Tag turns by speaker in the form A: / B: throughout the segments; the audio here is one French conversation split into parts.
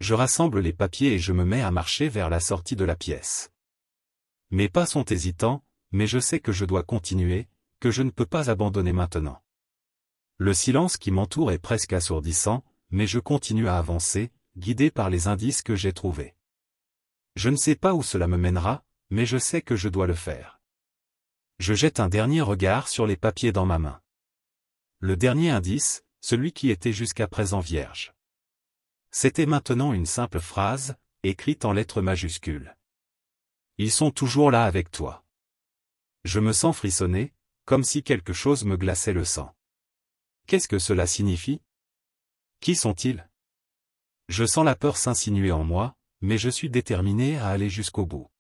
A: Je rassemble les papiers et je me mets à marcher vers la sortie de la pièce. Mes pas sont hésitants, mais je sais que je dois continuer, que je ne peux pas abandonner maintenant. Le silence qui m'entoure est presque assourdissant, mais je continue à avancer, guidé par les indices que j'ai trouvés. Je ne sais pas où cela me mènera, mais je sais que je dois le faire. Je jette un dernier regard sur les papiers dans ma main. Le dernier indice, celui qui était jusqu'à présent vierge. C'était maintenant une simple phrase, écrite en lettres majuscules. Ils sont toujours là avec toi. Je me sens frissonner, comme si quelque chose me glaçait le sang. Qu'est-ce que cela signifie? Qui sont-ils? Je sens la peur s'insinuer en moi, mais je suis déterminé à aller jusqu'au bout.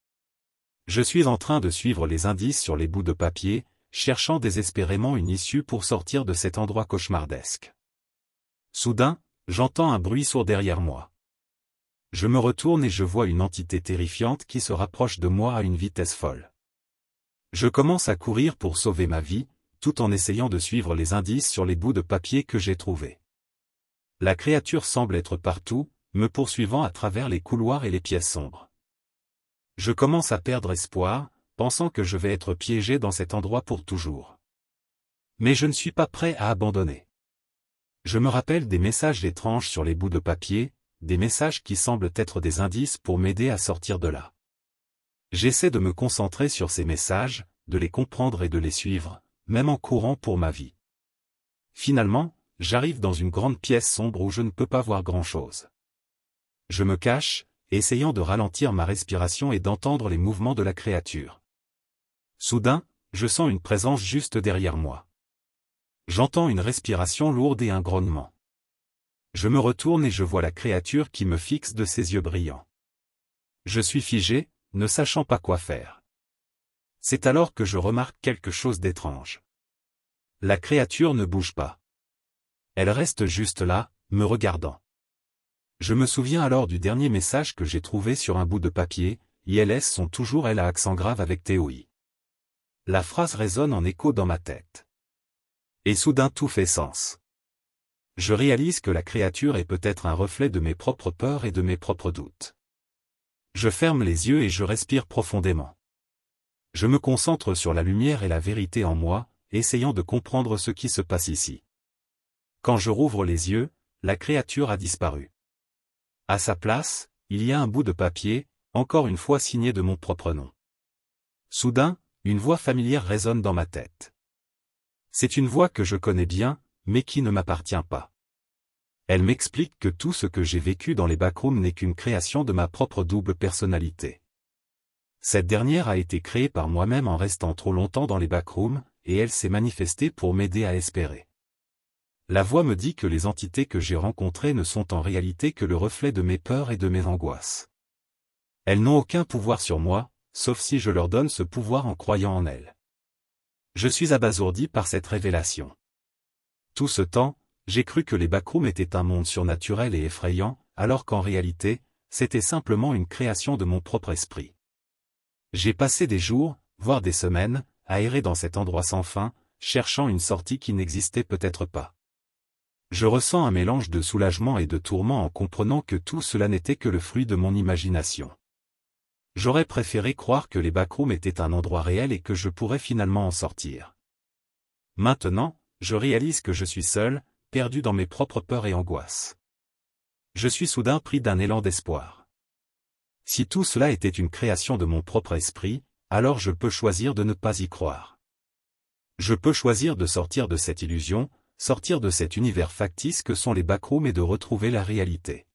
A: Je suis en train de suivre les indices sur les bouts de papier, cherchant désespérément une issue pour sortir de cet endroit cauchemardesque. Soudain, j'entends un bruit sourd derrière moi. Je me retourne et je vois une entité terrifiante qui se rapproche de moi à une vitesse folle. Je commence à courir pour sauver ma vie, tout en essayant de suivre les indices sur les bouts de papier que j'ai trouvés. La créature semble être partout, me poursuivant à travers les couloirs et les pièces sombres. Je commence à perdre espoir, pensant que je vais être piégé dans cet endroit pour toujours. Mais je ne suis pas prêt à abandonner. Je me rappelle des messages étranges sur les bouts de papier, des messages qui semblent être des indices pour m'aider à sortir de là. J'essaie de me concentrer sur ces messages, de les comprendre et de les suivre, même en courant pour ma vie. Finalement, j'arrive dans une grande pièce sombre où je ne peux pas voir grand-chose. Je me cache, essayant de ralentir ma respiration et d'entendre les mouvements de la créature. Soudain, je sens une présence juste derrière moi. J'entends une respiration lourde et un grognement. Je me retourne et je vois la créature qui me fixe de ses yeux brillants. Je suis figé, ne sachant pas quoi faire. C'est alors que je remarque quelque chose d'étrange. La créature ne bouge pas. Elle reste juste là, me regardant. Je me souviens alors du dernier message que j'ai trouvé sur un bout de papier, ILS sont toujours L à accent grave avec TOI. La phrase résonne en écho dans ma tête. Et soudain tout fait sens. Je réalise que la créature est peut-être un reflet de mes propres peurs et de mes propres doutes. Je ferme les yeux et je respire profondément. Je me concentre sur la lumière et la vérité en moi, essayant de comprendre ce qui se passe ici. Quand je rouvre les yeux, la créature a disparu. À sa place, il y a un bout de papier, encore une fois signé de mon propre nom. Soudain, une voix familière résonne dans ma tête. C'est une voix que je connais bien, mais qui ne m'appartient pas. Elle m'explique que tout ce que j'ai vécu dans les backrooms n'est qu'une création de ma propre double personnalité. Cette dernière a été créée par moi-même en restant trop longtemps dans les backrooms, et elle s'est manifestée pour m'aider à espérer. La voix me dit que les entités que j'ai rencontrées ne sont en réalité que le reflet de mes peurs et de mes angoisses. Elles n'ont aucun pouvoir sur moi, sauf si je leur donne ce pouvoir en croyant en elles. Je suis abasourdi par cette révélation. Tout ce temps, j'ai cru que les backrooms étaient un monde surnaturel et effrayant, alors qu'en réalité, c'était simplement une création de mon propre esprit. J'ai passé des jours, voire des semaines, à errer dans cet endroit sans fin, cherchant une sortie qui n'existait peut-être pas. Je ressens un mélange de soulagement et de tourment en comprenant que tout cela n'était que le fruit de mon imagination. J'aurais préféré croire que les backrooms étaient un endroit réel et que je pourrais finalement en sortir. Maintenant, je réalise que je suis seul, perdu dans mes propres peurs et angoisses. Je suis soudain pris d'un élan d'espoir. Si tout cela était une création de mon propre esprit, alors je peux choisir de ne pas y croire. Je peux choisir de sortir de cette illusion, sortir de cet univers factice que sont les backrooms et de retrouver la réalité.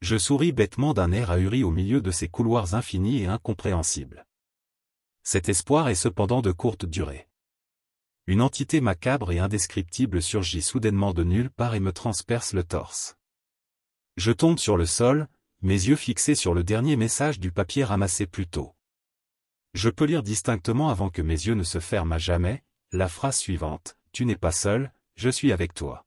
A: Je souris bêtement d'un air ahuri au milieu de ces couloirs infinis et incompréhensibles. Cet espoir est cependant de courte durée. Une entité macabre et indescriptible surgit soudainement de nulle part et me transperce le torse. Je tombe sur le sol, mes yeux fixés sur le dernier message du papier ramassé plus tôt. Je peux lire distinctement avant que mes yeux ne se ferment à jamais, la phrase suivante, « Tu n'es pas seul, je suis avec toi ».